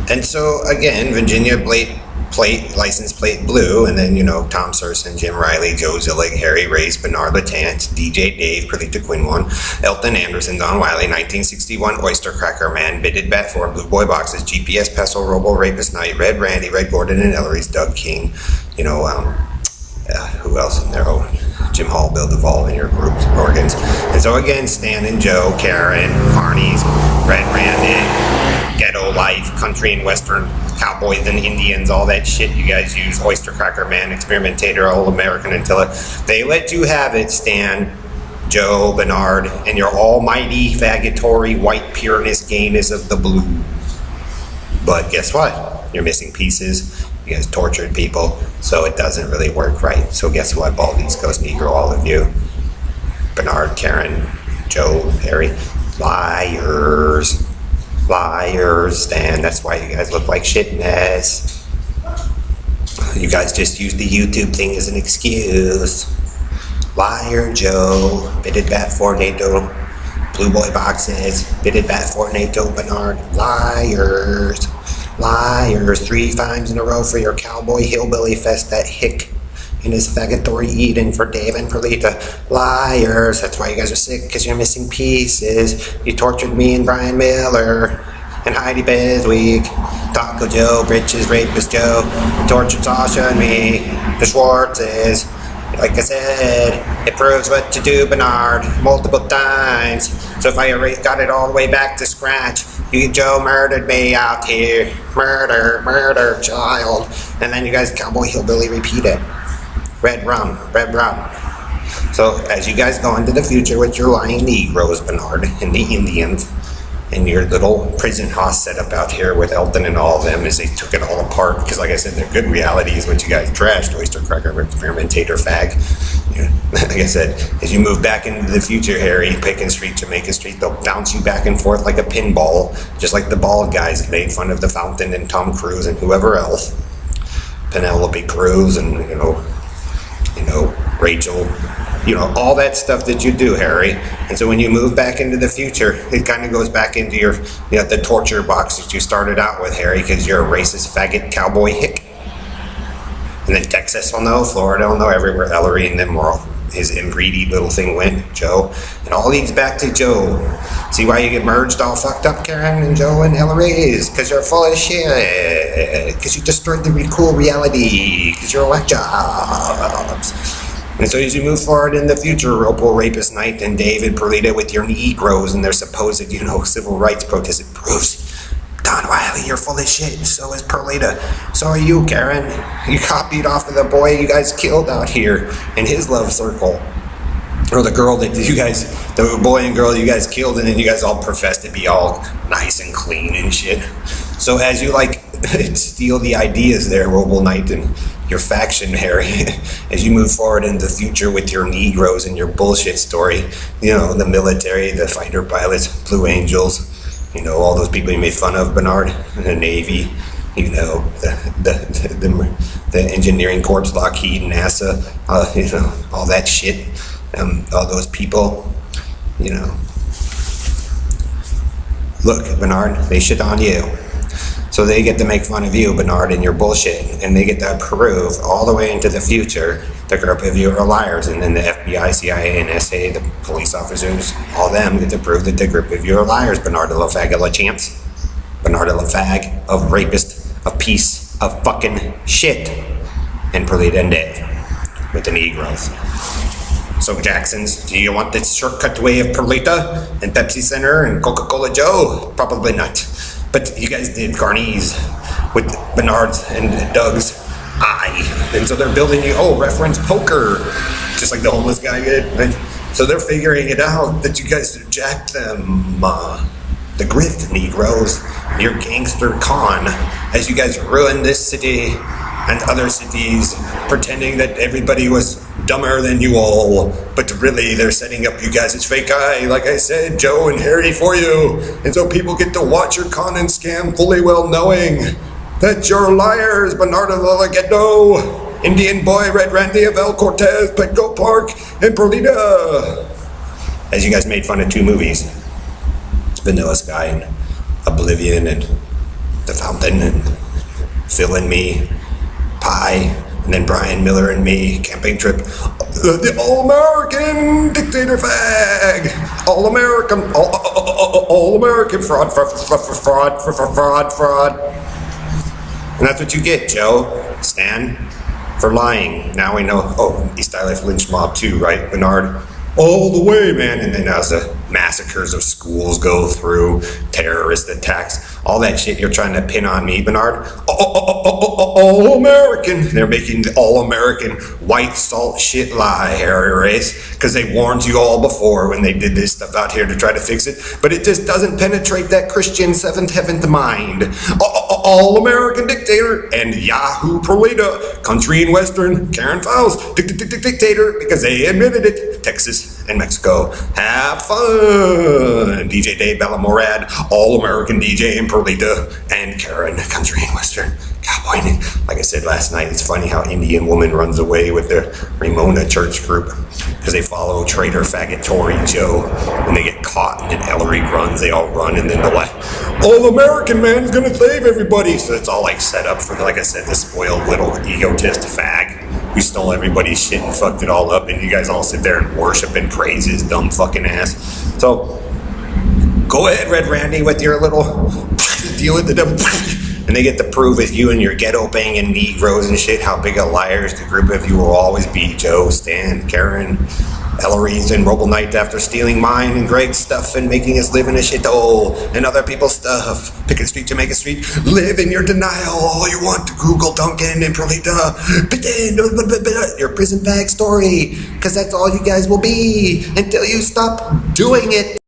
And so again, Virginia license plate blue, and then Tom Surson, Jim Riley, Joe Zillig, Harry Race, Bernard Latance, DJ Dave, Perlita Quinwan, Elton Anderson, Don Wiley, 1961, Oyster Cracker Man, Bitted Bat 4, Blue Boy Boxes, GPS Pestle, Robo Rapist Night, Red Randy, Red Gordon and Ellery's, Doug King, who else in there? Oh, Jim Hall, Bill Duvall in your groups, organs. And so again, Stan and Joe, Karen, Carnies, Red Randy, Ghetto Life, Country and Western, Cowboys and Indians, all that shit you guys use, Oyster Cracker Man, Experimentator, All American Antilla. They let you have it, Stan, Joe, Bernard, and your almighty faggatory white pureness gayness of the blue. But guess what? You're missing pieces. You guys tortured people, so it doesn't really work right. So guess what, Bald East Coast Negro, all of you, Bernard, Karen, Joe, Harry, liars, Stan. That's why you guys look like shit mess. You guys just use the YouTube thing as an excuse. Liar Joe, Bitted Bat for NATO, Blue Boy Boxes, Bitted Bat for NATO, Bernard, liars. 3 times in a row for your cowboy hillbilly fest, that hick in his faggatory Eden for Dave and Perlita. Liars. That's why you guys are sick, because you're missing pieces. You tortured me and Brian Miller and Heidi Beswick, Taco Joe, Britches, Rapist Joe. You tortured Sasha and me, the Schwartzes. Like I said, it proves what you do, Bernard, multiple times. So if I got it all the way back to scratch, you Joe murdered me out here. Murder, child. And then you guys cowboy hillbilly repeat it. Red rum. So as you guys go into the future with your lying Negroes, Bernard, and the Indians, and your little prison house set up out here with Elton and all of them, as they took it all apart, because like I said, their good reality is what you guys trashed, Oyster Cracker, Experimentator, fag. Like I said, as you move back into the future, Harry, Pickens Street, Jamaica Street, they'll bounce you back and forth like a pinball, just like the bald guys that made fun of the Fountain and Tom Cruise and whoever else, Penelope Cruz and Rachel, all that stuff that you do, Harry. And so when you move back into the future, it kind of goes back into your, the torture box that you started out with, Harry, because you're a racist faggot cowboy hick. And then Texas will know, Florida will know, everywhere Ellery and them were all, his greedy little thing went, Joe. It all leads back to Joe. See why you get merged all fucked up, Karen and Joe and Ellery? Is because you're full of shit. Because you destroyed the cool reality. Because you're whack jobs. And so as you move forward in the future, Ropo Rapist Night and David Perlita with your Negroes and their supposed, civil rights protests, it proves, Don Wiley, you're full of shit. So is Perlita. So are you, Karen. You copied off of the boy you guys killed out here in his love circle. Or the girl that the boy and girl you guys killed, and then you guys all profess to be all nice and clean and shit. So as you steal the ideas there, Robo Knight and your faction, Harry, as you move forward in the future with your Negroes and your bullshit story, the military, the fighter pilots, Blue Angels, all those people you made fun of, Bernard, the Navy, the engineering corps, Lockheed, NASA, all that shit, all those people, Look, Bernard, they shit on you. So they get to make fun of you, Bernard, and your bullshit, and they get to prove all the way into the future the group of you are liars, and then the FBI, CIA, and SA, the police officers, all them get to prove that the group of you are liars, Bernard de la Fag of La Chance, Bernard de la Fag of rapist, of piece of fucking shit, and Perlita and Dave with the Negroes. So Jacksons, do you want this shortcut way of Perlita and Pepsi Center and Coca-Cola Joe? Probably not. But you guys did Carnies with Bernard's and Doug's eye. And so they're building you, reference poker, just like the homeless guy did. Right? So they're figuring it out that you guys jacked them. The grift, Negroes, your gangster con, as you guys ruined this city and other cities, pretending that everybody was dumber than you all, but really they're setting up you guys' fake eye, like I said, Joe and Harry, for you. And so people get to watch your con and scam fully well knowing that you're liars, Bernardo Lalagueto, Indian Boy, Red Randy of El Cortez, Petco Park, and Perlita. As you guys made fun of 2 movies, Vanilla Sky and Oblivion and The Fountain Sheldon and Phil and me, Pie, and then Brian Miller and me, camping trip. The All-American Dictator fag! All-American fraud. And that's what you get, Joe. Stan, for lying. Now we know, East Island lynch mob too, right, Bernard? All the way, man. And then as the massacres of schools go through, terrorist attacks, all that shit you're trying to pin on me, Bernard. All-American. They're making the all-American white salt shit lie, Harry Race, because they warned you all before when they did this stuff out here to try to fix it, but it just doesn't penetrate that Christian seventh heaventh mind. All-American Dictator and Yahoo Proleta, country and western, Karen Fowles, dictator, because they admitted it. Texas and Mexico, have fun. DJ Dave Bellamorad, All-American DJ and Perlita, and Karen, country and western, cowboy. Like I said last night, it's funny how Indian woman runs away with the Ramona church group because they follow traitor faggot Tory Joe. When they get caught and then Ellery runs, they all run, and then they're like, All-American man's gonna save everybody. So it's all like set up for, like I said, the spoiled little egotist fag who stole everybody's shit and fucked it all up, and you guys all sit there and worship and praise his dumb fucking ass. So go ahead, Red Randy, with your little deal with the devil. And they get to prove with you and your ghetto banging Negroes and shit how big of liars the group of you will always be. Joe, Stan, Karen, Ellery's and Roble Knight after stealing mine and Greg's stuff and making us live in a shithole and other people's stuff. Pick a street to make a street. Live in your denial all you want to Google Duncan and Perlita. Pretend your prison bag story, because that's all you guys will be until you stop doing it.